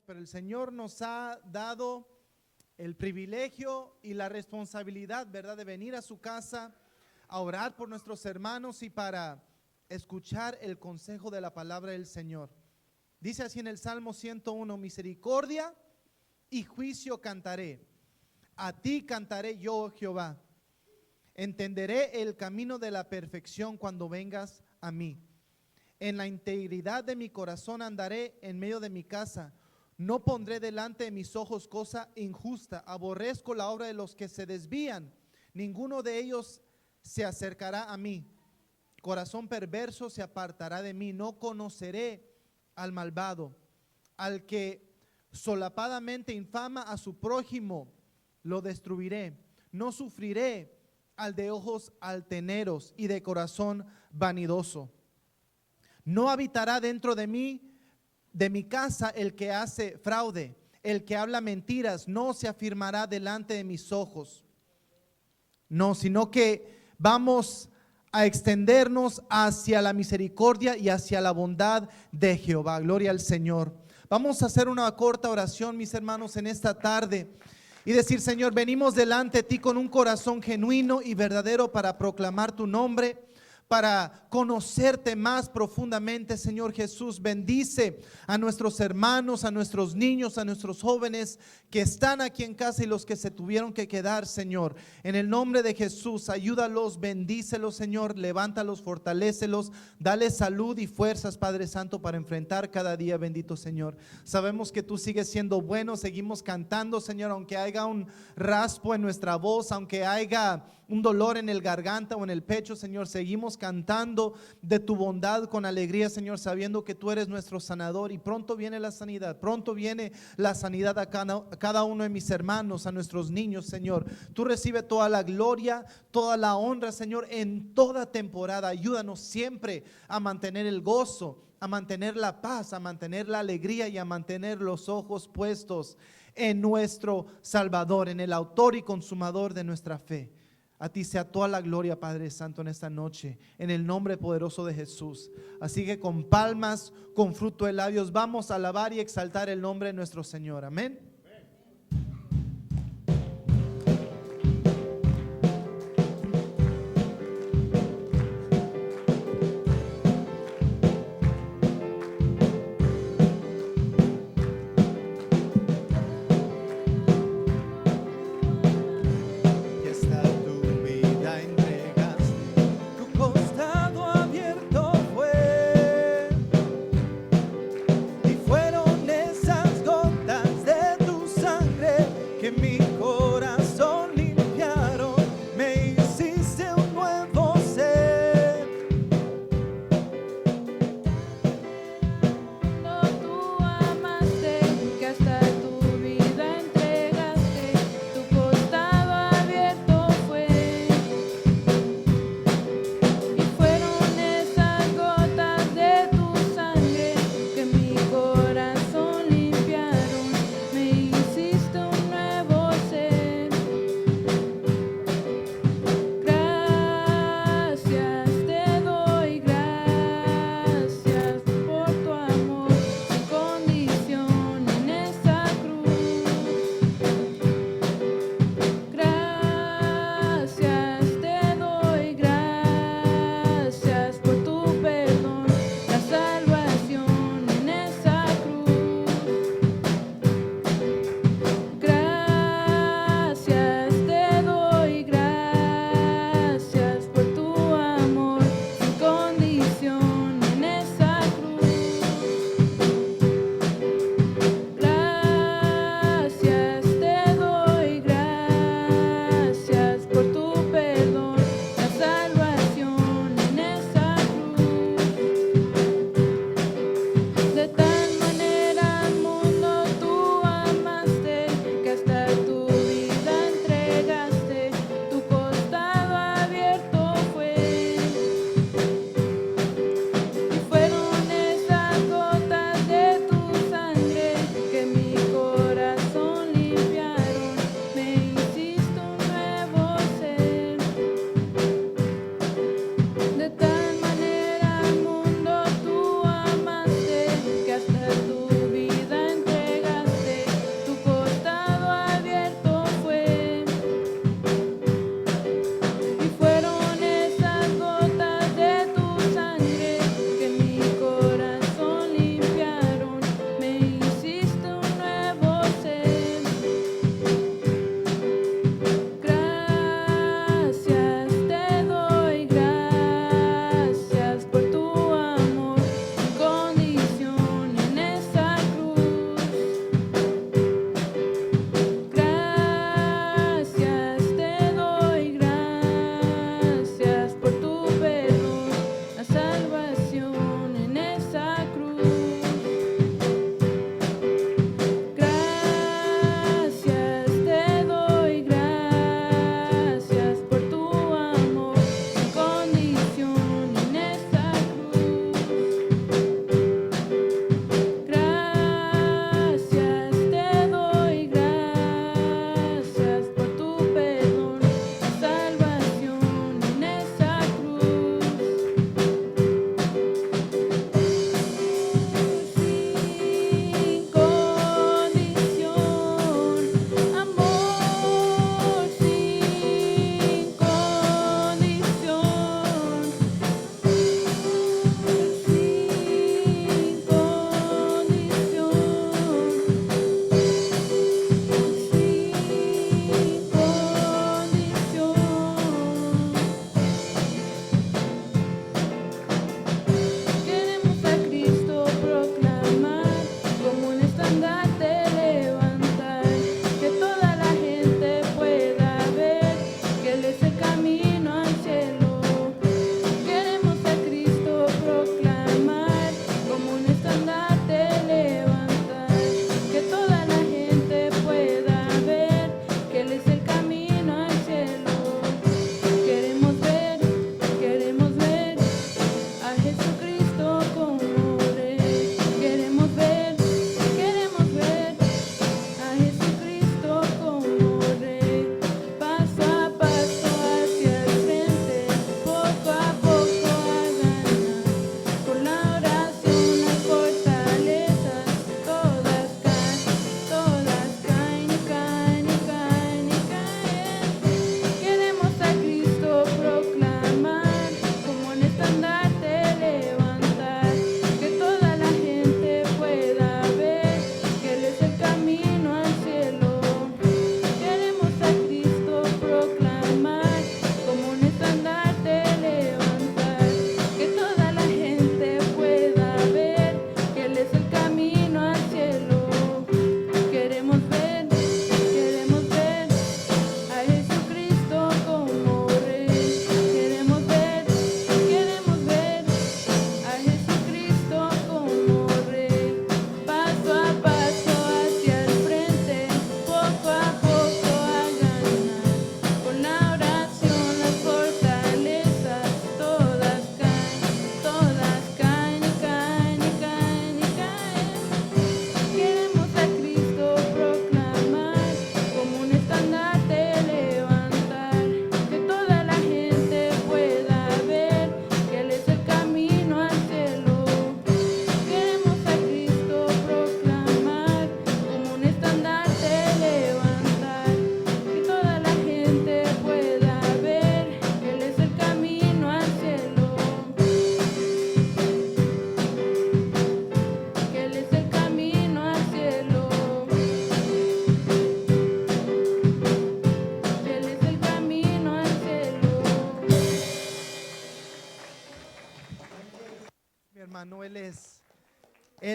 pero el Señor nos ha dado el privilegio y la responsabilidad, ¿verdad?, de venir a su casa a orar por nuestros hermanos y para escuchar el consejo de la palabra del Señor. Dice así en el Salmo 101: misericordia y juicio cantaré, a ti cantaré yo, oh Jehová. Entenderé el camino de la perfección cuando vengas a mí. En la integridad de mi corazón andaré en medio de mi casa. No pondré delante de mis ojos cosa injusta. Aborrezco la obra de los que se desvían. Ninguno de ellos se acercará a mí. Corazón perverso se apartará de mí. No conoceré al malvado. Al que solapadamente infama a su prójimo, lo destruiré. No sufriré al de ojos altaneros y de corazón vanidoso. No habitará dentro de mí, de mi casa, el que hace fraude, el que habla mentiras, no se afirmará delante de mis ojos. No, sino que vamos a extendernos hacia la misericordia y hacia la bondad de Jehová. Gloria al Señor. Vamos a hacer una corta oración, mis hermanos, en esta tarde y decir: Señor, venimos delante de ti con un corazón genuino y verdadero para proclamar tu nombre, para conocerte más profundamente. Señor Jesús, bendice a nuestros hermanos, a nuestros niños, a nuestros jóvenes que están aquí en casa y los que se tuvieron que quedar, Señor. En el nombre de Jesús, ayúdalos, bendícelos, Señor, levántalos, fortalécelos, dale salud y fuerzas, Padre Santo, para enfrentar cada día, bendito Señor. Sabemos que tú sigues siendo bueno, seguimos cantando, Señor, aunque haya un raspo en nuestra voz, aunque haya un dolor en el garganta o en el pecho, Señor, seguimos cantando de tu bondad con alegría, Señor, sabiendo que tú eres nuestro sanador y pronto viene la sanidad, pronto viene la sanidad a cada uno de mis hermanos, a nuestros niños, Señor. Tú recibe toda la gloria, toda la honra, Señor, en toda temporada. Ayúdanos siempre a mantener el gozo, a mantener la paz, a mantener la alegría y a mantener los ojos puestos en nuestro Salvador, en el autor y consumador de nuestra fe. A ti sea toda la gloria, Padre Santo, en esta noche, en el nombre poderoso de Jesús. Así que con palmas, con fruto de labios, vamos a alabar y exaltar el nombre de nuestro Señor. Amén. Fueron esas gotas de tu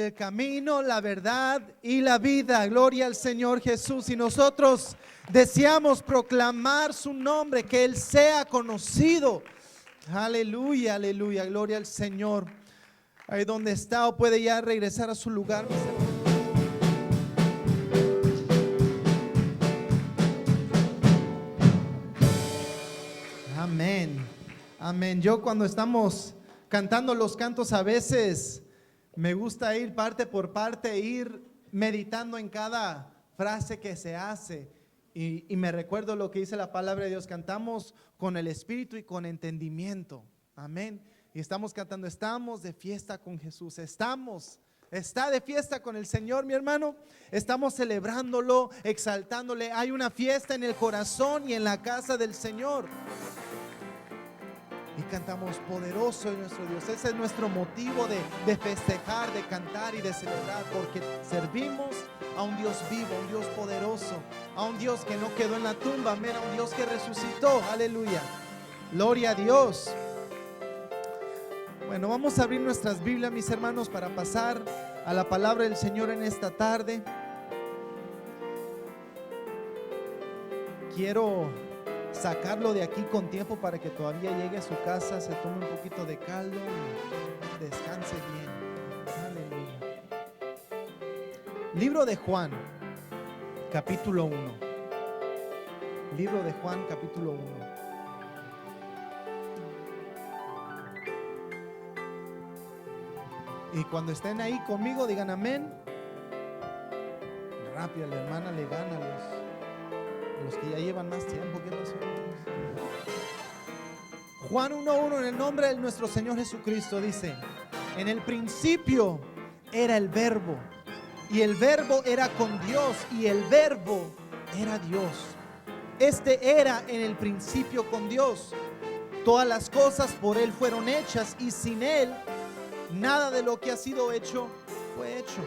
el camino, la verdad y la vida. Gloria al Señor Jesús. Y nosotros deseamos proclamar su nombre, que Él sea conocido. Aleluya, aleluya, gloria al Señor. Ahí donde está, o puede ya regresar a su lugar, mis hermanos. Amén, amén. Yo cuando estamos cantando los cantos a veces me gusta ir parte por parte, ir meditando en cada frase que se hace y me recuerdo lo que dice la palabra de Dios. Cantamos con el Espíritu y con entendimiento, amén. Y estamos cantando, estamos de fiesta con Jesús, está de fiesta con el Señor, mi hermano. Estamos celebrándolo, exaltándole. Hay una fiesta en el corazón y en la casa del Señor. Y cantamos, poderoso es nuestro Dios. Ese es nuestro motivo de festejar, de cantar y de celebrar, porque servimos a un Dios vivo, a un Dios poderoso, a un Dios que no quedó en la tumba, amén, a un Dios que resucitó, aleluya, gloria a Dios. Bueno, vamos a abrir nuestras Biblias, mis hermanos, para pasar a la palabra del Señor en esta tarde. Quiero sacarlo de aquí con tiempo para que todavía llegue a su casa, se tome un poquito de caldo y descanse bien. Aleluya. Libro de Juan, capítulo 1. Libro de Juan, capítulo 1. Y cuando estén ahí conmigo, digan amén. Rápido, la hermana le gana a los que ya llevan más tiempo. ¿Qué pasó? Juan 1:1, en el nombre de nuestro Señor Jesucristo, dice: en el principio era el Verbo, y el Verbo era con Dios, y el Verbo era Dios. Este era en el principio con Dios. Todas las cosas por Él fueron hechas, y sin Él nada de lo que ha sido hecho fue hecho.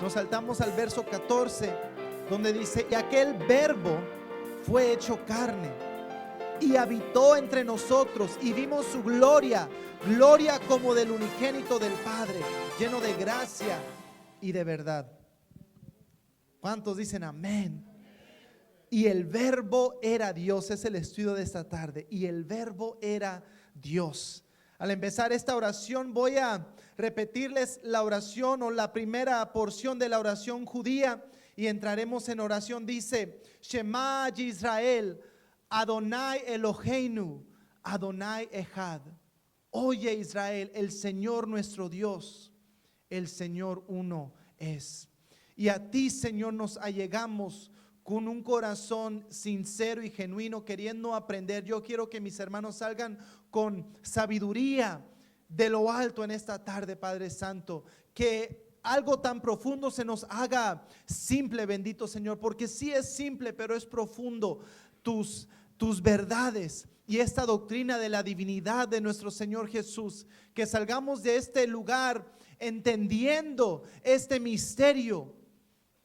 Nos saltamos al verso 14, donde dice: y aquel Verbo fue hecho carne y habitó entre nosotros, y vimos su gloria, gloria como del unigénito del Padre, lleno de gracia y de verdad. ¿Cuántos dicen amén? Y el Verbo era Dios. Es el estudio de esta tarde. Y el Verbo era Dios. Al empezar esta oración voy a repetirles la oración, o la primera porción de la oración judía, y entraremos en oración. Dice: Shema Yisrael, Adonai Eloheinu, Adonai Echad. Oye Israel, el Señor nuestro Dios, el Señor uno es. Y a ti, Señor, nos allegamos con un corazón sincero y genuino, queriendo aprender. Yo quiero que mis hermanos salgan con sabiduría de lo alto en esta tarde, Padre Santo. Que algo tan profundo se nos haga simple, bendito Señor, porque sí es simple, pero es profundo tus verdades y esta doctrina de la divinidad de nuestro Señor Jesús. Que salgamos de este lugar entendiendo este misterio,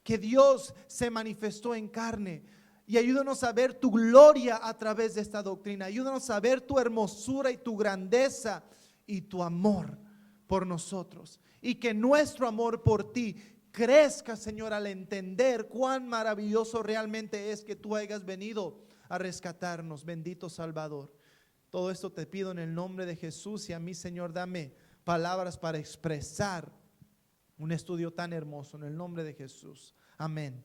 que Dios se manifestó en carne. Y ayúdanos a ver tu gloria a través de esta doctrina. Ayúdanos a ver tu hermosura y tu grandeza y tu amor por nosotros. Y que nuestro amor por ti crezca, Señor, al entender cuán maravilloso realmente es que tú hayas venido a rescatarnos, bendito Salvador. Todo esto te pido en el nombre de Jesús. Y a mí, Señor, dame palabras para expresar un estudio tan hermoso, en el nombre de Jesús. Amén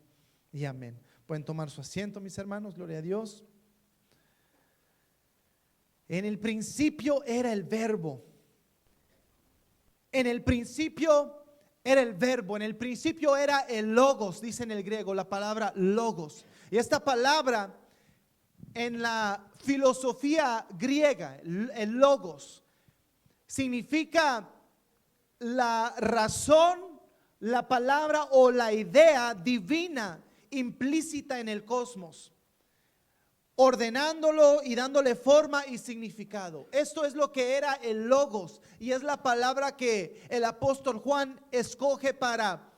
y amén. Pueden tomar su asiento, mis hermanos, gloria a Dios. En el principio era el Verbo. En el principio era el Verbo. En el principio era el Logos, dice en el griego la palabra Logos. Y esta palabra en la filosofía griega, el Logos, significa la razón, la palabra o la idea divina implícita en el cosmos, ordenándolo y dándole forma y significado. Esto es lo que era el Logos, y es la palabra que el apóstol Juan escoge para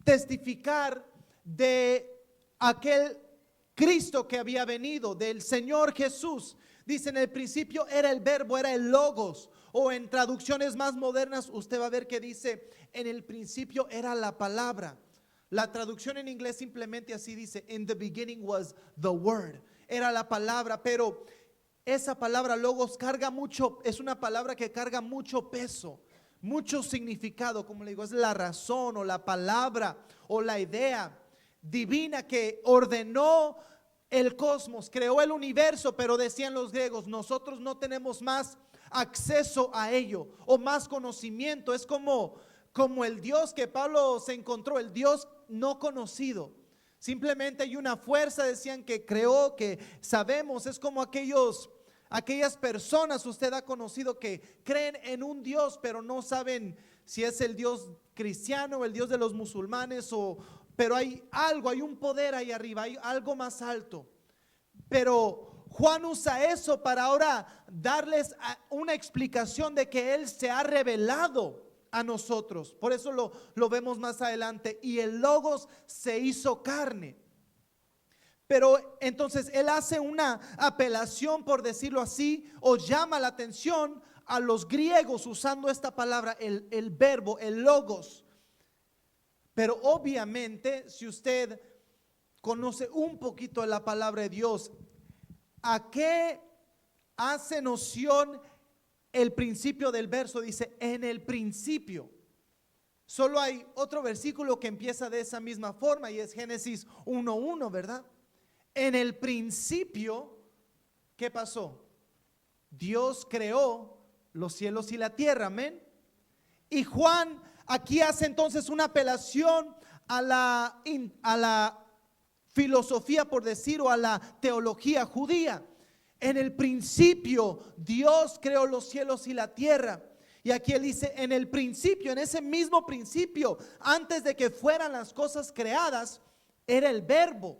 testificar de aquel Cristo que había venido, del Señor Jesús. Dice, en el principio era el verbo, era el logos. O en traducciones más modernas, usted va a ver que dice, en el principio era la palabra. La traducción en inglés simplemente así dice, in the beginning was the word. Era la palabra, pero esa palabra logos carga mucho, es una palabra que carga mucho peso, mucho significado, como le digo, es la razón o la palabra o la idea divina que ordenó el cosmos, creó el universo, pero decían los griegos, nosotros no tenemos más acceso a ello o más conocimiento. Es como el Dios que Pablo se encontró, el Dios no conocido. Simplemente hay una fuerza, decían, que creó, que sabemos. Es como aquellas personas usted ha conocido que creen en un Dios, pero no saben si es el Dios cristiano o el Dios de los musulmanes, pero hay algo, hay un poder ahí arriba, hay algo más alto. Pero Juan usa eso para ahora darles una explicación de que Él se ha revelado a nosotros. Por eso lo vemos más adelante. Y el Logos se hizo carne. Pero entonces Él hace una apelación, por decirlo así, o llama la atención a los griegos usando esta palabra, el verbo, el Logos. Pero obviamente, si usted conoce un poquito de la palabra de Dios, ¿a qué hace noción el principio del verso? Dice, en el principio. Solo hay otro versículo que empieza de esa misma forma y es Génesis 1:1, ¿verdad? En el principio, ¿qué pasó? Dios creó los cielos y la tierra, amén. Y Juan aquí hace entonces una apelación a la filosofía, por decir, o a la teología judía. En el principio Dios creó los cielos y la tierra. Y aquí él dice, en el principio, en ese mismo principio, antes de que fueran las cosas creadas, era el verbo.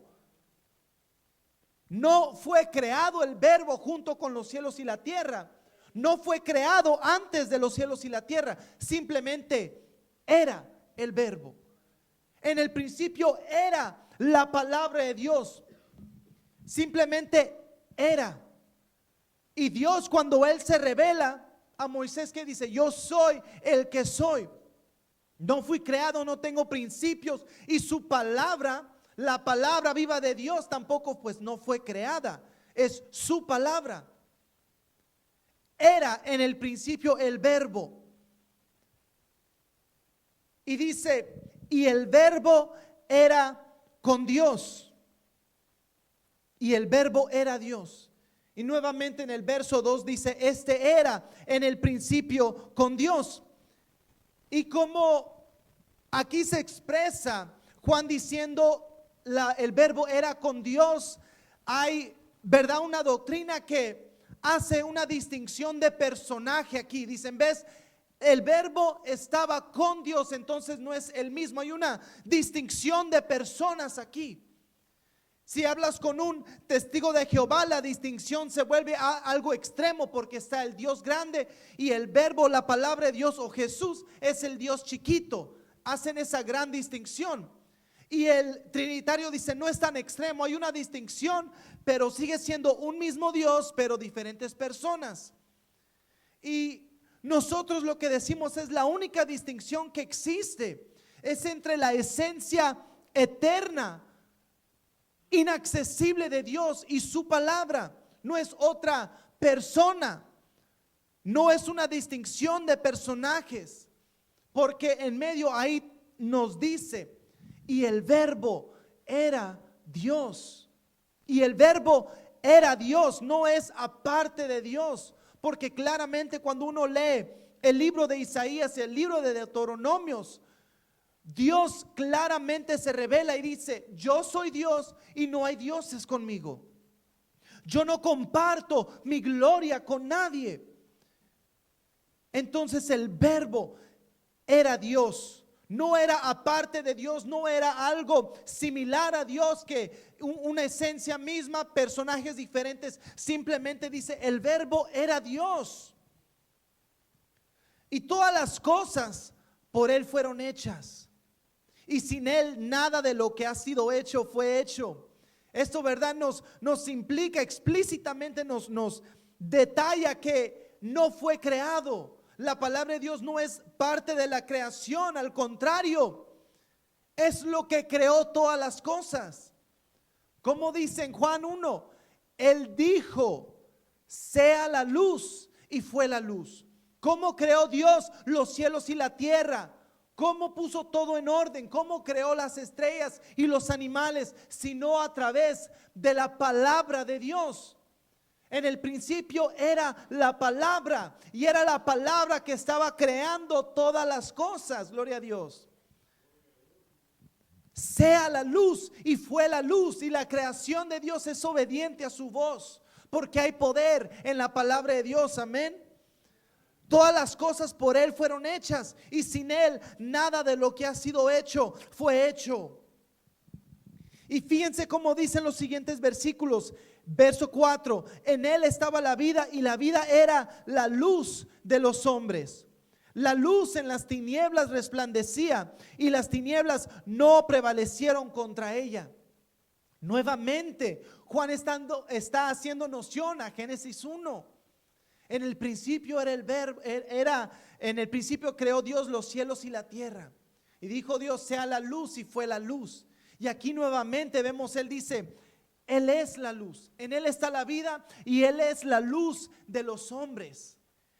No fue creado el verbo junto con los cielos y la tierra. No fue creado antes de los cielos y la tierra. Simplemente era el verbo. En el principio era la palabra de Dios. Simplemente era. Y Dios, cuando Él se revela a Moisés, que dice, yo soy el que soy. No fui creado, no tengo principios. Y su palabra, la palabra viva de Dios, tampoco pues no fue creada. Es su palabra. Era en el principio el verbo. Y dice, y el verbo era con Dios. Y el verbo era Dios. Y nuevamente en el verso 2 dice, este era en el principio con Dios. Y como aquí se expresa Juan diciendo el verbo era con Dios, hay, ¿verdad?, una doctrina que hace una distinción de personaje aquí. Dicen, ¿ves? El verbo estaba con Dios, entonces no es el mismo. Hay una distinción de personas aquí. Si hablas con un testigo de Jehová, la distinción se vuelve a algo extremo, porque está el Dios grande y el verbo, la palabra de Dios o Jesús es el Dios chiquito. Hacen esa gran distinción. Y el trinitario dice, no es tan extremo, hay una distinción, pero sigue siendo un mismo Dios, pero diferentes personas. Y nosotros lo que decimos es la única distinción que existe es entre la esencia eterna, inaccesible de Dios y su palabra. No es otra persona, no es una distinción de personajes, porque en medio ahí nos dice, y el verbo era Dios. Y el verbo era Dios, no es aparte de Dios, porque claramente cuando uno lee el libro de Isaías y el libro de Deuteronomios, Dios claramente se revela y dice, yo soy Dios y no hay dioses conmigo. Yo no comparto mi gloria con nadie. Entonces el verbo era Dios, no era aparte de Dios, no era algo similar a Dios, que una esencia misma, personajes diferentes. Simplemente dice, el verbo era Dios. Y todas las cosas por Él fueron hechas. Y sin Él nada de lo que ha sido hecho fue hecho. Esto, ¿verdad?, nos implica explícitamente, nos detalla que no fue creado. La palabra de Dios no es parte de la creación, al contrario, es lo que creó todas las cosas. Como dice en Juan 1, Él dijo, sea la luz, y fue la luz. ¿Cómo creó Dios los cielos y la tierra? ¿Cómo puso todo en orden? ¿Cómo creó las estrellas y los animales? Sino a través de la palabra de Dios. En el principio era la palabra, y era la palabra que estaba creando todas las cosas. Gloria a Dios. Sea la luz, y fue la luz. Y la creación de Dios es obediente a su voz, porque hay poder en la palabra de Dios. Amén. Todas las cosas por Él fueron hechas, y sin Él nada de lo que ha sido hecho fue hecho. Y fíjense cómo dicen los siguientes versículos. Verso 4, en Él estaba la vida, y la vida era la luz de los hombres. La luz en las tinieblas resplandecía, y las tinieblas no prevalecieron contra ella. Nuevamente Juan está haciendo noción a Génesis 1. En el principio era el verbo, en el principio creó Dios los cielos y la tierra. Y dijo Dios, sea la luz, y fue la luz. Y aquí nuevamente vemos, Él dice, Él es la luz, en Él está la vida, y Él es la luz de los hombres.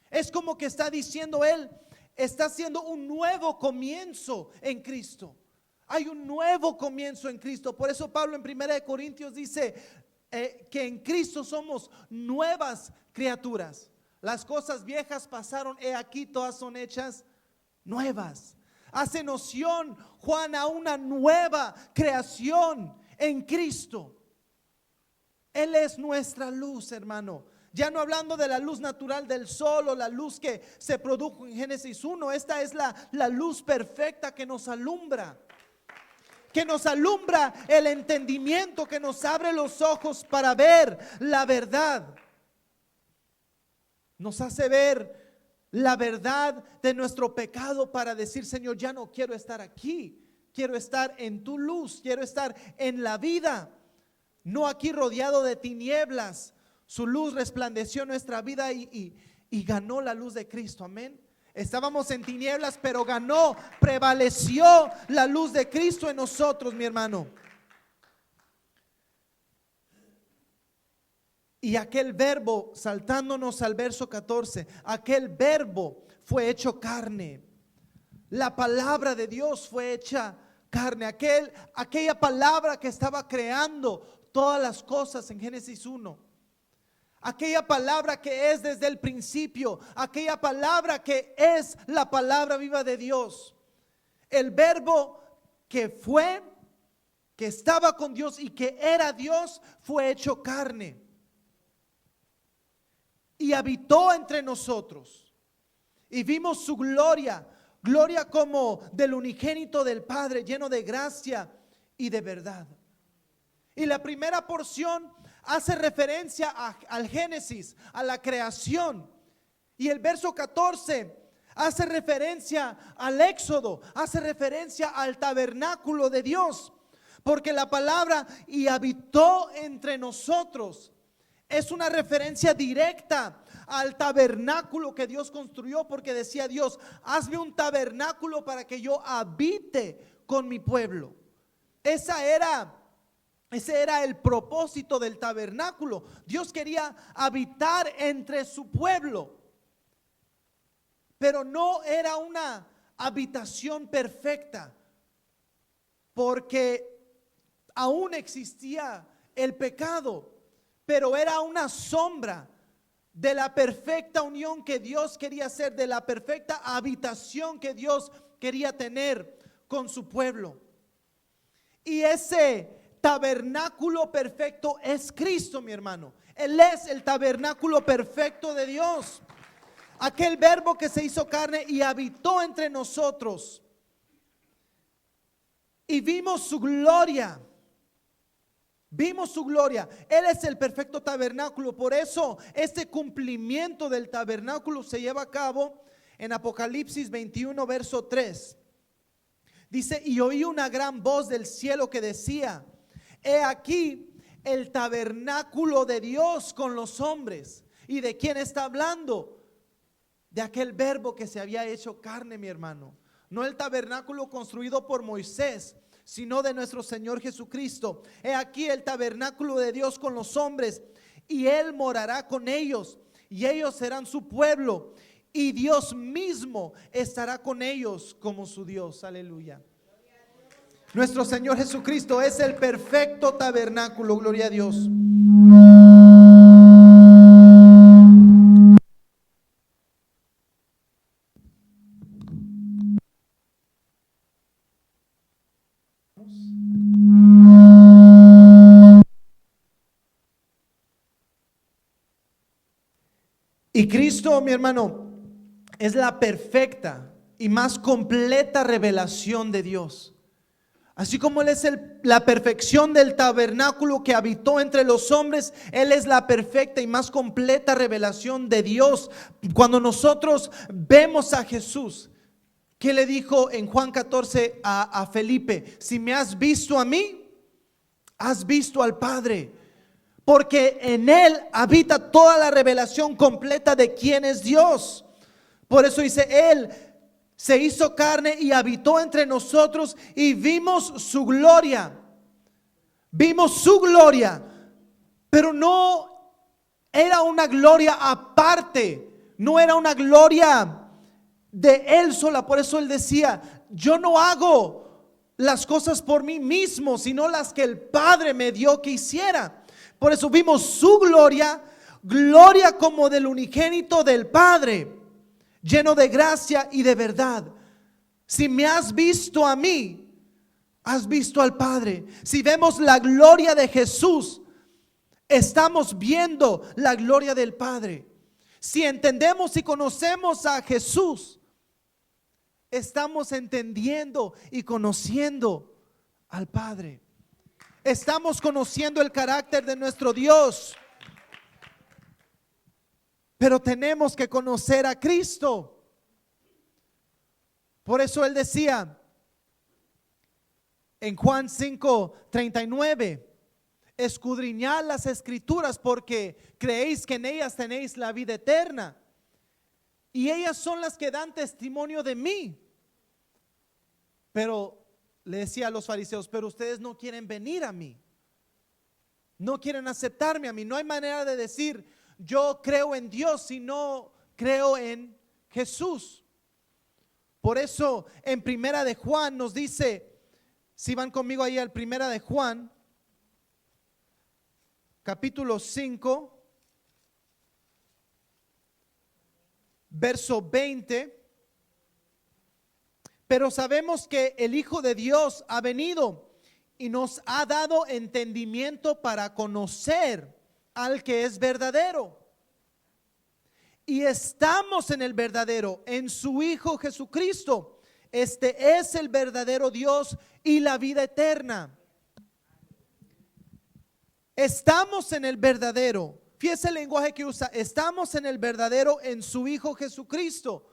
Es como que está diciendo, Él está haciendo un nuevo comienzo en Cristo. Hay un nuevo comienzo en Cristo. Por eso Pablo en 1 Corintios dice que en Cristo somos nuevas criaturas. Las cosas viejas pasaron, he aquí todas son hechas nuevas. Hace noción Juan a una nueva creación en Cristo. Él es nuestra luz, hermano. Ya no hablando de la luz natural del sol o la luz que se produjo en Génesis 1. Esta es la luz perfecta que nos alumbra. Que nos alumbra el entendimiento, que nos abre los ojos para ver la verdad. Nos hace ver la verdad de nuestro pecado para decir, Señor, ya no quiero estar aquí. Quiero estar en tu luz, quiero estar en la vida. No aquí rodeado de tinieblas. Su luz resplandeció en nuestra vida y ganó la luz de Cristo. Amén. Estábamos en tinieblas, pero ganó, prevaleció la luz de Cristo en nosotros, mi hermano. Y aquel verbo, saltándonos al verso 14, aquel verbo fue hecho carne. La palabra de Dios fue hecha carne. Aquella palabra que estaba creando todas las cosas en Génesis 1. Aquella palabra que es desde el principio, aquella palabra que es la palabra viva de Dios. El verbo que fue, que estaba con Dios y que era Dios, fue hecho carne y habitó entre nosotros. Y vimos su gloria, gloria como del unigénito del Padre, lleno de gracia y de verdad. Y la primera porción hace referencia al Génesis, a la creación. Y el verso 14 hace referencia al Éxodo, hace referencia al tabernáculo de Dios. Porque la palabra y habitó entre nosotros es una referencia directa al tabernáculo que Dios construyó. Porque decía Dios, hazme un tabernáculo para que yo habite con mi pueblo. Ese era el propósito del tabernáculo. Dios quería habitar entre su pueblo, pero no era una habitación perfecta, porque aún existía el pecado, pero era una sombra de la perfecta unión que Dios quería hacer, de la perfecta habitación que Dios quería tener con su pueblo. Y ese tabernáculo perfecto es Cristo, mi hermano. Él es el tabernáculo perfecto de Dios. Aquel verbo que se hizo carne y habitó entre nosotros. Y vimos su gloria. Vimos su gloria. Él es el perfecto tabernáculo. Por eso este cumplimiento del tabernáculo se lleva a cabo en Apocalipsis 21 verso 3. Dice, y oí una gran voz del cielo que decía, he aquí el tabernáculo de Dios con los hombres, ¿Y de quién está hablando? De aquel verbo que se había hecho carne, mi hermano. No el tabernáculo construido por Moisés, sino de nuestro Señor Jesucristo. He aquí el tabernáculo de Dios con los hombres, y Él morará con ellos, y ellos serán su pueblo, y Dios mismo estará con ellos como su Dios. Aleluya. Nuestro Señor Jesucristo es el perfecto tabernáculo. Gloria a Dios. Y Cristo, mi hermano, es la perfecta y más completa revelación de Dios. Así como Él es la perfección del tabernáculo que habitó entre los hombres, Él es la perfecta y más completa revelación de Dios. Cuando nosotros vemos a Jesús, ¿qué le dijo en Juan 14 a Felipe? Si me has visto a mí, has visto al Padre. Porque en Él habita toda la revelación completa de quién es Dios. Por eso dice, Él se hizo carne y habitó entre nosotros y vimos su gloria. Vimos su gloria, pero no era una gloria aparte, no era una gloria de Él sola. Por eso Él decía, yo no hago las cosas por mí mismo, sino las que el Padre me dio que hiciera. Por eso vimos su gloria, gloria como del unigénito del Padre, lleno de gracia y de verdad. Si me has visto a mí, has visto al Padre. Si vemos la gloria de Jesús, estamos viendo la gloria del Padre. Si entendemos y conocemos a Jesús, estamos entendiendo y conociendo al Padre. Estamos conociendo el carácter de nuestro Dios. Pero tenemos que conocer a Cristo. Por eso Él decía en Juan 5:39, escudriñad las escrituras porque creéis que en ellas tenéis la vida eterna, y ellas son las que dan testimonio de mí. Pero le decía a los fariseos, pero ustedes no quieren venir a mí, no quieren aceptarme a mí. No hay manera de decir yo creo en Dios si no creo en Jesús. Por eso en Primera de Juan nos dice, si van conmigo ahí al Primera de Juan, capítulo 5, verso 20. Pero sabemos que el Hijo de Dios ha venido y nos ha dado entendimiento para conocer al que es verdadero. Y estamos en el verdadero, en su Hijo Jesucristo. Este es el verdadero Dios y la vida eterna. Estamos en el verdadero. Fíjese el lenguaje que usa. Estamos en el verdadero, en su Hijo Jesucristo.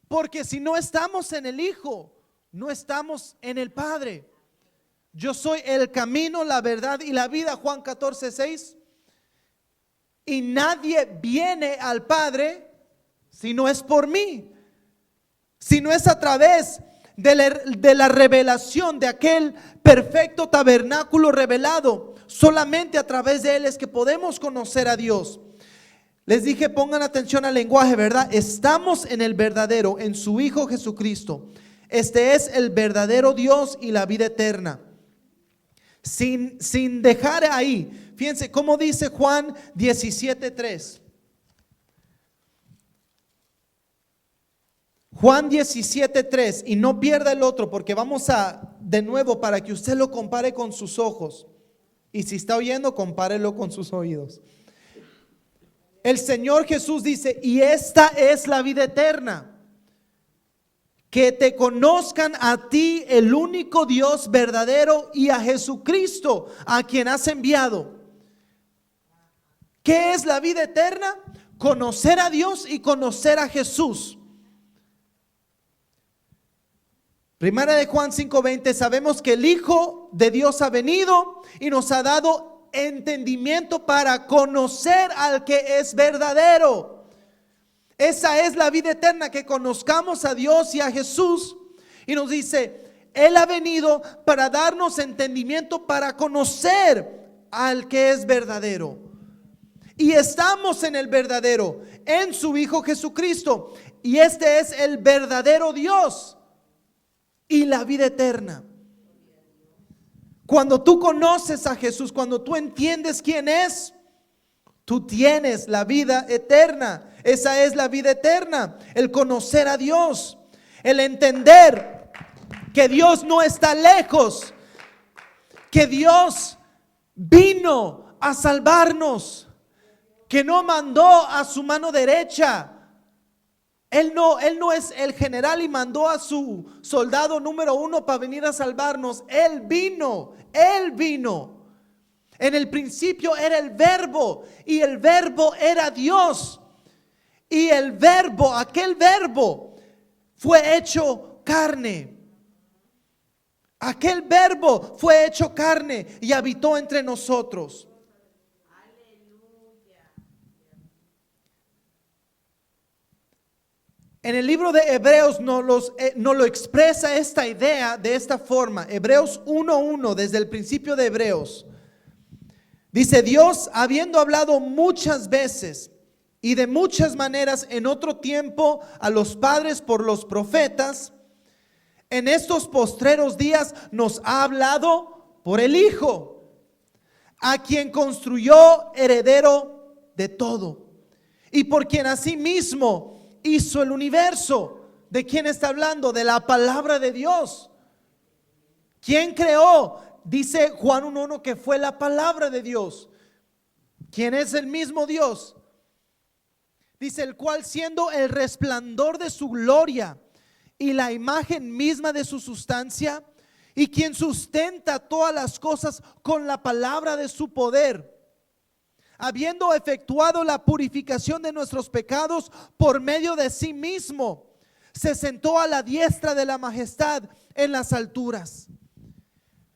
Porque si no estamos en el Hijo, no estamos en el Padre. Yo soy el camino, la verdad y la vida, Juan 14:6. Y nadie viene al Padre si no es por mí, si no es a través de la revelación de aquel perfecto tabernáculo revelado. Solamente a través de Él es que podemos conocer a Dios. Les dije, pongan atención al lenguaje, ¿verdad? Estamos en el verdadero, en su Hijo Jesucristo. Este es el verdadero Dios y la vida eterna. Sin dejar ahí, fíjense cómo dice Juan 17:3. Juan 17:3, y no pierda el otro porque vamos a, de nuevo, para que usted lo compare con sus ojos. Y si está oyendo, compárelo con sus oídos. El Señor Jesús dice, y esta es la vida eterna, que te conozcan a ti, el único Dios verdadero, y a Jesucristo, a quien has enviado. ¿Qué es la vida eterna? Conocer a Dios y conocer a Jesús. Primera de Juan 5:20, sabemos que el Hijo de Dios ha venido y nos ha dado entendimiento para conocer al que es verdadero. Esa es la vida eterna, que conozcamos a Dios y a Jesús. Y nos dice, Él ha venido para darnos entendimiento para conocer al que es verdadero. Y estamos en el verdadero, en su Hijo Jesucristo. Y este es el verdadero Dios y la vida eterna. Cuando tú conoces a Jesús, cuando tú entiendes quién es, tú tienes la vida eterna. Esa es la vida eterna, el conocer a Dios, el entender que Dios no está lejos, que Dios vino a salvarnos, que no mandó a su mano derecha. Él no es el general y mandó a su soldado número 1 para venir a salvarnos. Él vino. En el principio era el Verbo, y el Verbo era Dios. Y el Verbo, aquel Verbo, fue hecho carne. Aquel Verbo fue hecho carne y habitó entre nosotros. En el libro de Hebreos nos lo expresa esta idea de esta forma. Hebreos 1:1, desde el principio de Hebreos. Dice: Dios, habiendo hablado muchas veces y de muchas maneras en otro tiempo a los padres por los profetas, en estos postreros días nos ha hablado por el Hijo, a quien construyó heredero de todo, y por quien asimismo hizo el universo. ¿De quién está hablando? De la palabra de Dios. ¿Quién creó? Dice Juan 1:1 que fue la palabra de Dios. ¿Quién es el mismo Dios? Dice: el cual, siendo el resplandor de su gloria y la imagen misma de su sustancia, y quien sustenta todas las cosas con la palabra de su poder, habiendo efectuado la purificación de nuestros pecados por medio de sí mismo, se sentó a la diestra de la majestad en las alturas.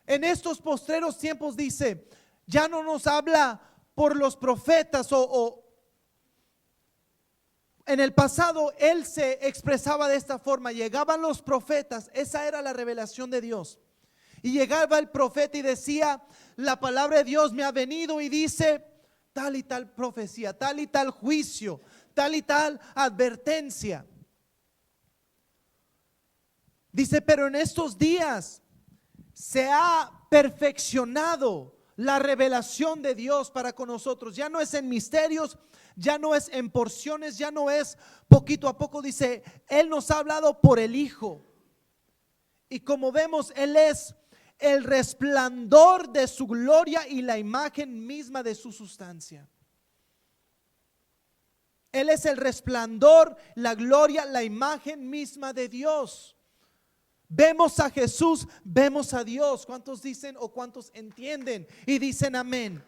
En estos postreros tiempos, dice, ya no nos habla por los profetas o en el pasado Él se expresaba de esta forma. Llegaban los profetas, esa era la revelación de Dios, y llegaba el profeta y decía: la palabra de Dios me ha venido y dice tal y tal profecía, tal y tal juicio, tal y tal advertencia. Dice: pero en estos días se ha perfeccionado la revelación de Dios para con nosotros. Ya no es en misterios, ya no es en porciones, ya no es poquito a poco. Dice: Él nos ha hablado por el Hijo. Y como vemos, Él es el resplandor de su gloria y la imagen misma de su sustancia. Él es el resplandor, la gloria, la imagen misma de Dios. Vemos a Jesús, vemos a Dios. ¿Cuántos dicen o cuántos entienden y dicen amén?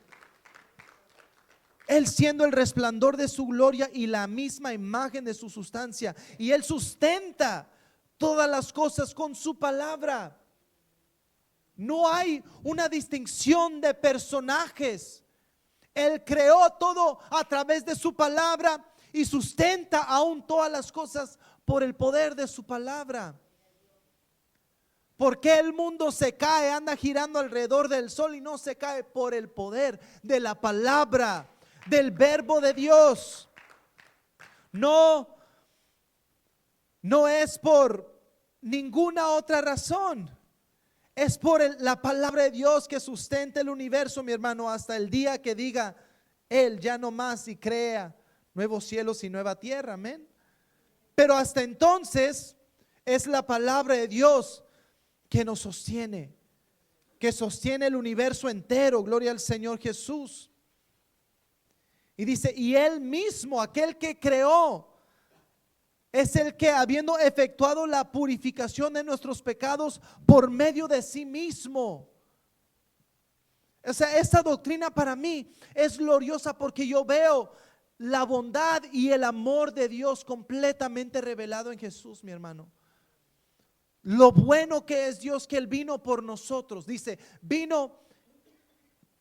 Él siendo el resplandor de su gloria y la misma imagen de su sustancia, y Él sustenta todas las cosas con su palabra. No hay una distinción de personajes. Él creó todo a través de su palabra y sustenta aún todas las cosas por el poder de su palabra. ¿Por qué el mundo se cae, anda girando alrededor del sol y no se cae? Por el poder de la palabra, del verbo de Dios. No es por ninguna otra razón. Es por la palabra de Dios que sustenta el universo, mi hermano, hasta el día que diga Él ya no más y crea nuevos cielos y nueva tierra, amén. Pero hasta entonces es la palabra de Dios que nos sostiene, que sostiene el universo entero. Gloria al Señor Jesús. Y dice: y Él mismo, aquel que creó, es el que, habiendo efectuado la purificación de nuestros pecados por medio de sí mismo. O sea, esta doctrina para mí es gloriosa porque yo veo la bondad y el amor de Dios completamente revelado en Jesús, mi hermano. Lo bueno que es Dios, que Él vino por nosotros. Dice: vino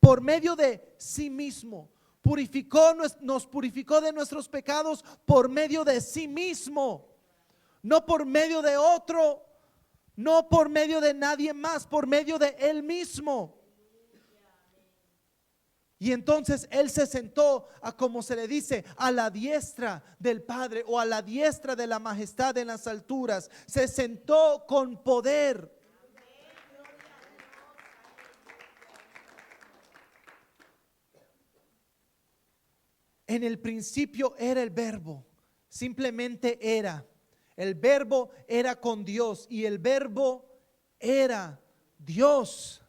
por medio de sí mismo. Nos purificó de nuestros pecados por medio de sí mismo, no por medio de otro, no por medio de nadie más, por medio de Él mismo. Y entonces Él se sentó a, como se le dice, a la diestra del Padre, o a la diestra de la majestad en las alturas. Se sentó con poder. En el principio era el Verbo, simplemente era. El Verbo era con Dios y el Verbo era Dios.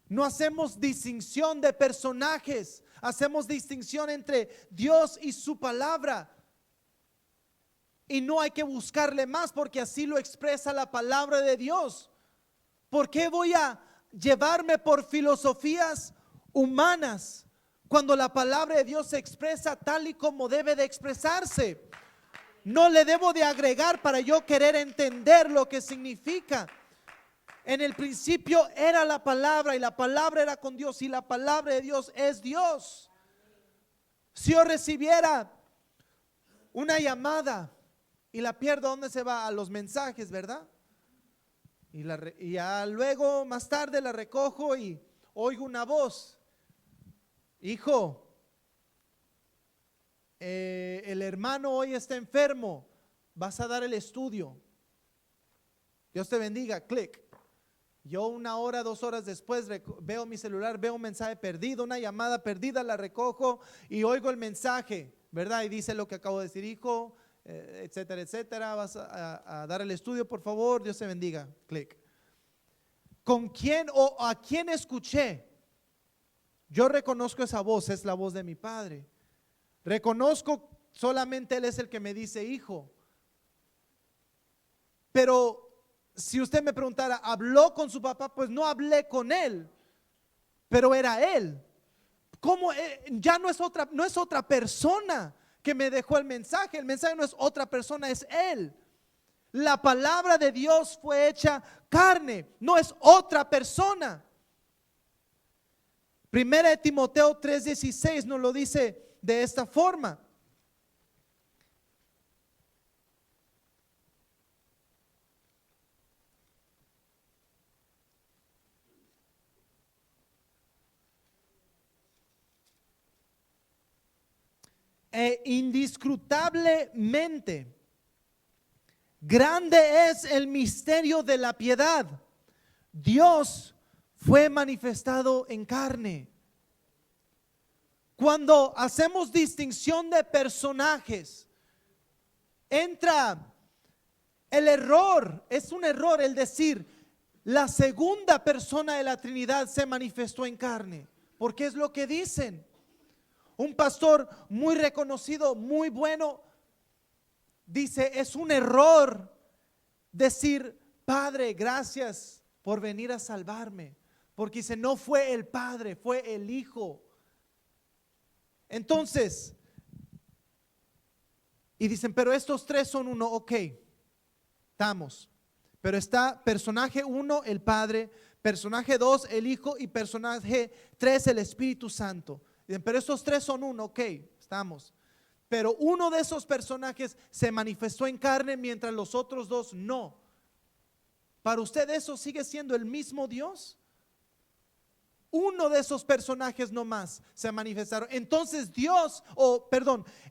No hacemos distinción de personajes, hacemos distinción entre Dios y su palabra. Y no hay que buscarle más, porque así lo expresa la palabra de Dios. ¿Por qué voy a llevarme por filosofías humanas cuando la palabra de Dios se expresa tal y como debe de expresarse? No le debo de agregar para yo querer entender lo que significa. En el principio era la palabra y la palabra era con Dios y la palabra de Dios es Dios. Si yo recibiera una llamada y la pierdo, ¿dónde se va? A los mensajes, ¿verdad? Y ya luego más tarde la recojo y oigo una voz: hijo, el hermano hoy está enfermo, vas a dar el estudio, Dios te bendiga, clic. Yo 1 hora, 2 horas después veo mi celular, veo un mensaje perdido, una llamada perdida, la recojo y oigo el mensaje, ¿verdad? Y dice lo que acabo de decir: hijo, etcétera, etcétera, vas a dar el estudio, por favor, Dios te bendiga, clic. ¿Con quién o a quién escuché? Yo reconozco esa voz, es la voz de mi padre. Reconozco, solamente Él es el que me dice hijo. Pero si usted me preguntara, ¿habló con su papá? Pues no hablé con él, pero era él. ¿Cómo? Ya no es otra persona que me dejó el mensaje no es otra persona, es él. La palabra de Dios fue hecha carne, no es otra persona. Primera de Timoteo 3:16 nos lo dice de esta forma: indiscutablemente grande es el misterio de la piedad. Dios fue manifestado en carne. Cuando hacemos distinción de personajes, entra el error. Es un error el decir la segunda persona de la Trinidad se manifestó en carne, porque es lo que dicen. Un pastor muy reconocido, muy bueno, dice: es un error decir Padre, gracias por venir a salvarme, porque dice, no fue el Padre, fue el Hijo. Entonces, y dicen, pero estos tres son uno. Ok, estamos. Pero está personaje 1, el Padre; personaje 2, el Hijo; y personaje 3, el Espíritu Santo. Dicen, pero estos tres son uno. Ok, estamos. Pero uno de esos personajes se manifestó en carne, mientras los otros dos no. ¿Para usted eso sigue siendo el mismo Dios? Uno de esos personajes nomás se manifestaron. Entonces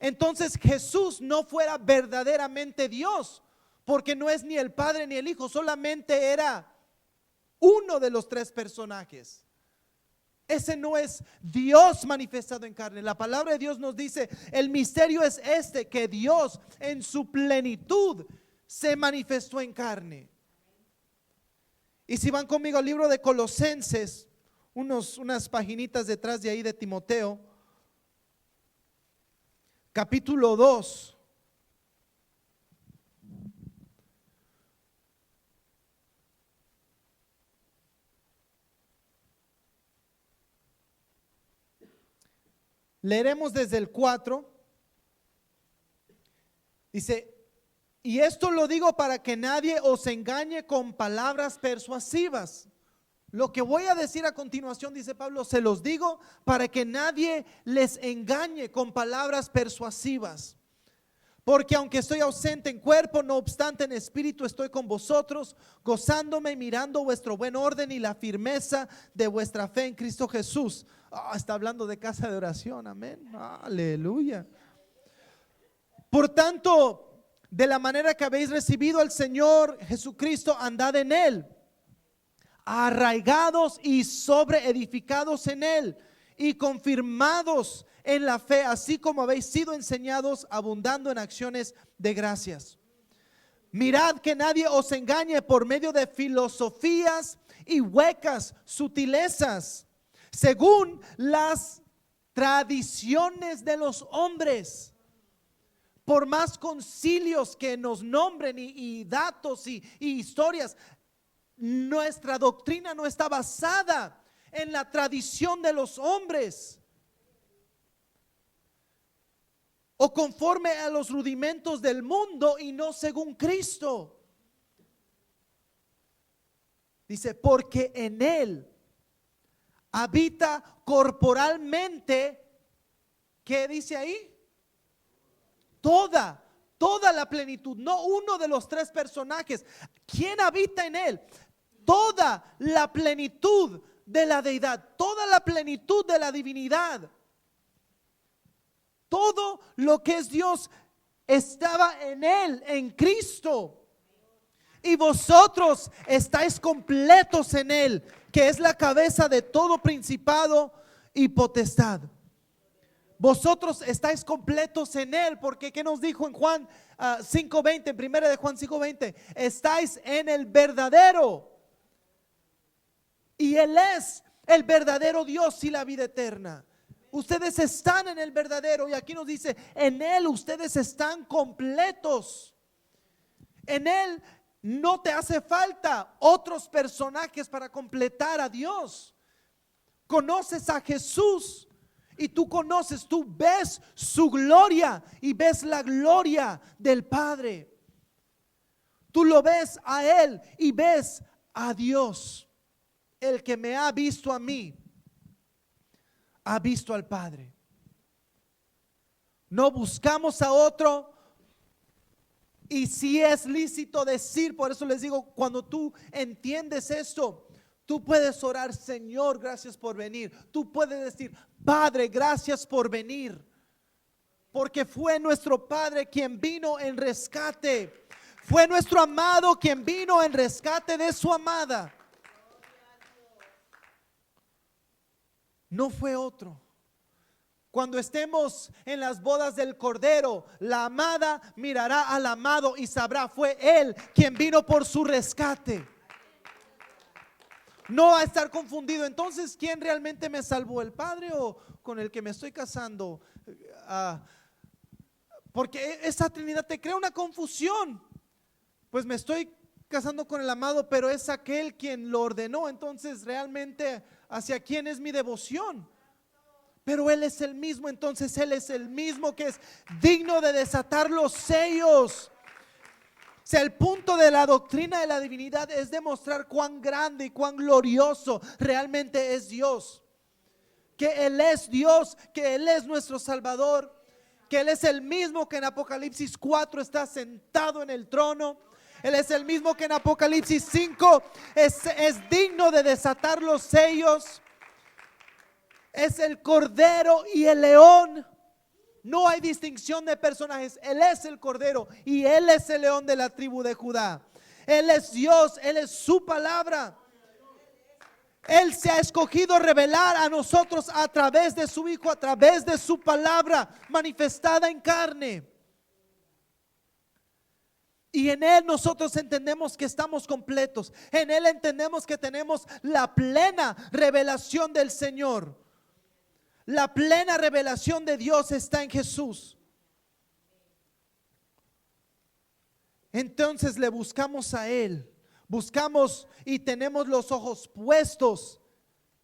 entonces Jesús no fuera verdaderamente Dios, porque no es ni el Padre ni el Hijo, solamente era uno de los tres personajes. Ese no es Dios manifestado en carne. La palabra de Dios nos dice, el misterio es este, que Dios en su plenitud se manifestó en carne. Y si van conmigo al libro de Colosenses, unas paginitas detrás de ahí de Timoteo, capítulo 2. Leeremos desde el 4. Dice: y esto lo digo para que nadie os engañe con palabras persuasivas. Lo que voy a decir a continuación, dice Pablo, se los digo para que nadie les engañe con palabras persuasivas. Porque aunque estoy ausente en cuerpo, no obstante en espíritu estoy con vosotros, gozándome y mirando vuestro buen orden y la firmeza de vuestra fe en Cristo Jesús. Está hablando de casa de oración, amén. Aleluya. Por tanto, de la manera que habéis recibido al Señor Jesucristo, andad en Él, arraigados y sobreedificados en Él y confirmados en la fe, así como habéis sido enseñados, abundando en acciones de gracias. Mirad que nadie os engañe por medio de filosofías y huecas sutilezas, según las tradiciones de los hombres. Por más concilios que nos nombren y datos y historias, nuestra doctrina no está basada en la tradición de los hombres o conforme a los rudimentos del mundo y no según Cristo. Dice, porque en Él habita corporalmente, ¿qué dice ahí? Toda la plenitud, no uno de los tres personajes. ¿Quién habita en Él? Toda la plenitud de la deidad, toda la plenitud de la divinidad. Todo lo que es Dios estaba en Él, en Cristo. Y vosotros estáis completos en Él, que es la cabeza de todo principado y potestad. Vosotros estáis completos en Él, porque ¿qué nos dijo en Juan 5:20, en primera de Juan 5:20? Estáis en el verdadero, y Él es el verdadero Dios y la vida eterna. Ustedes están en el verdadero, y aquí nos dice, en Él ustedes están completos. En Él no te hace falta otros personajes para completar a Dios. Conoces a Jesús y tú ves su gloria y ves la gloria del Padre. Tú lo ves a Él y ves a Dios. El que me ha visto a mí, ha visto al Padre. No buscamos a otro. Y si es lícito decir, por eso les digo, cuando tú entiendes esto, tú puedes orar, Señor, gracias por venir. Tú puedes decir, Padre, gracias por venir, porque fue nuestro Padre quien vino en rescate. Fue nuestro amado quien vino en rescate de su amada. No fue otro. Cuando estemos en las bodas del Cordero, la amada mirará al amado y sabrá, fue Él quien vino por su rescate. No va a estar confundido. Entonces, ¿quién realmente me salvó? ¿El Padre o con el que me estoy casando? Porque esa Trinidad te crea una confusión. Pues me estoy casando con el amado, pero es aquel quien lo ordenó. Entonces, realmente, ¿hacia quién es mi devoción? Pero Él es el mismo, entonces Él es el mismo que es digno de desatar los sellos. O sea, el punto de la doctrina de la divinidad es demostrar cuán grande y cuán glorioso realmente es Dios. Que Él es Dios, que Él es nuestro Salvador, que Él es el mismo que en Apocalipsis 4 está sentado en el trono. Él es el mismo que en Apocalipsis 5 es digno de desatar los sellos. Es el Cordero y el León. No hay distinción de personajes. Él es el Cordero y Él es el León de la tribu de Judá. Él es Dios, Él es su palabra. Él se ha escogido revelar a nosotros a través de su Hijo, a través de su palabra manifestada en carne. Y en Él nosotros entendemos que estamos completos. En Él entendemos que tenemos la plena revelación del Señor. La plena revelación de Dios está en Jesús. Entonces le buscamos a Él. Buscamos y tenemos los ojos puestos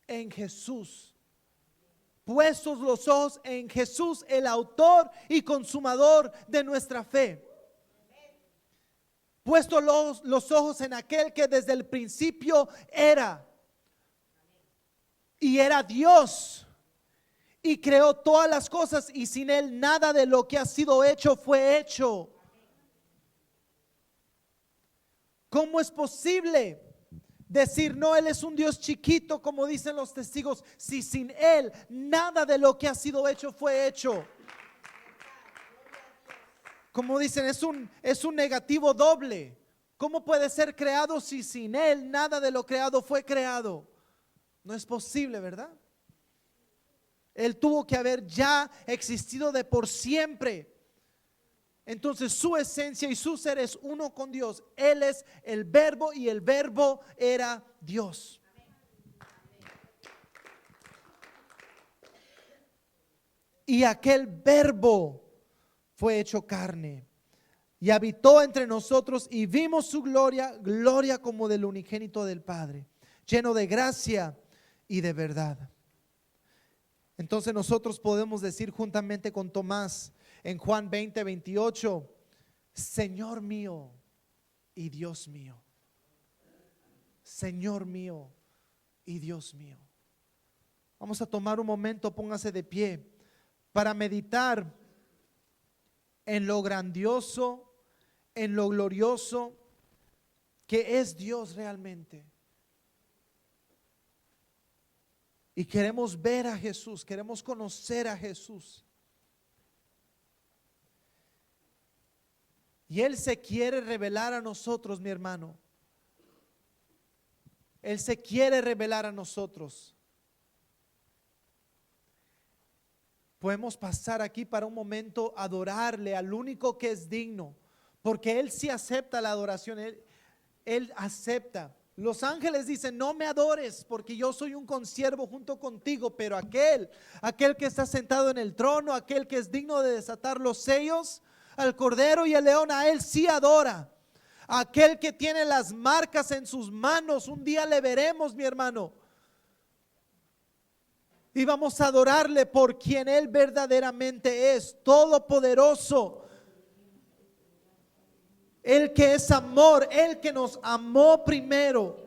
en Jesús. Puestos los ojos en Jesús, el autor y consumador de nuestra fe. Puestos los ojos en aquel que desde el principio era. y era Dios y creó todas las cosas, y sin Él nada de lo que ha sido hecho fue hecho. ¿Cómo es posible decir no, Él es un Dios chiquito, como dicen los testigos, si sin Él nada de lo que ha sido hecho fue hecho? Como dicen, es un negativo doble. ¿Cómo puede ser creado si sin Él nada de lo creado fue creado? No es posible, ¿verdad? Él tuvo que haber ya existido de por siempre. Entonces su esencia y su ser es uno con Dios. Él es el Verbo y el Verbo era Dios. Y aquel Verbo fue hecho carne y habitó entre nosotros, y vimos su gloria, gloria como del unigénito del Padre, lleno de gracia y de verdad. Entonces nosotros podemos decir juntamente con Tomás en Juan 20:28, Señor mío y Dios mío. Señor mío y Dios mío. Vamos a tomar un momento, póngase de pie para meditar en lo grandioso, en lo glorioso que es Dios realmente. Y queremos ver a Jesús, queremos conocer a Jesús. Y Él se quiere revelar a nosotros, mi hermano. Él se quiere revelar a nosotros. Podemos pasar aquí para un momento, adorarle al único que es digno, porque Él sí acepta la adoración. Él acepta. Los ángeles dicen, no me adores porque yo soy un consiervo junto contigo, pero aquel que está sentado en el trono, aquel que es digno de desatar los sellos, al cordero y al león, a Él sí adora. Aquel que tiene las marcas en sus manos, un día le veremos, mi hermano, y vamos a adorarle por quien Él verdaderamente es, todopoderoso. El que es amor, el que nos amó primero.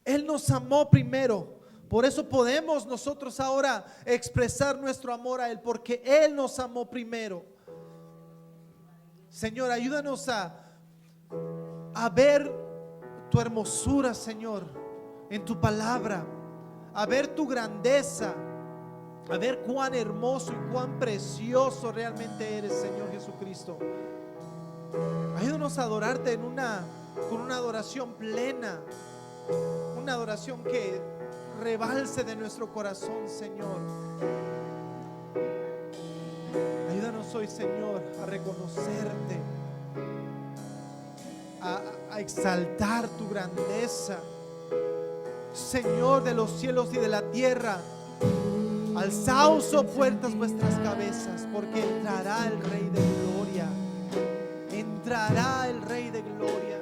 Él nos amó primero. Por eso podemos nosotros ahora expresar nuestro amor a Él, porque Él nos amó primero. Señor, ayúdanos a ver tu hermosura, Señor, en tu palabra, a ver tu grandeza, a ver cuán hermoso y cuán precioso realmente eres, Señor Jesucristo. Ayúdanos a adorarte con una adoración plena, una adoración que rebalse de nuestro corazón, Señor. Ayúdanos hoy, Señor, a reconocerte, a exaltar tu grandeza, Señor de los cielos y de la tierra. Alzaos, oh puertas, vuestras cabezas, porque entrará el Rey de gloria. Entrará el Rey de gloria.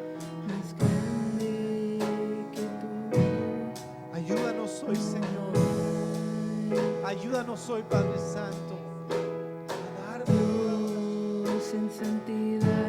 Ayúdanos hoy, Señor. Ayúdanos hoy, Padre Santo, a darnos en santidad.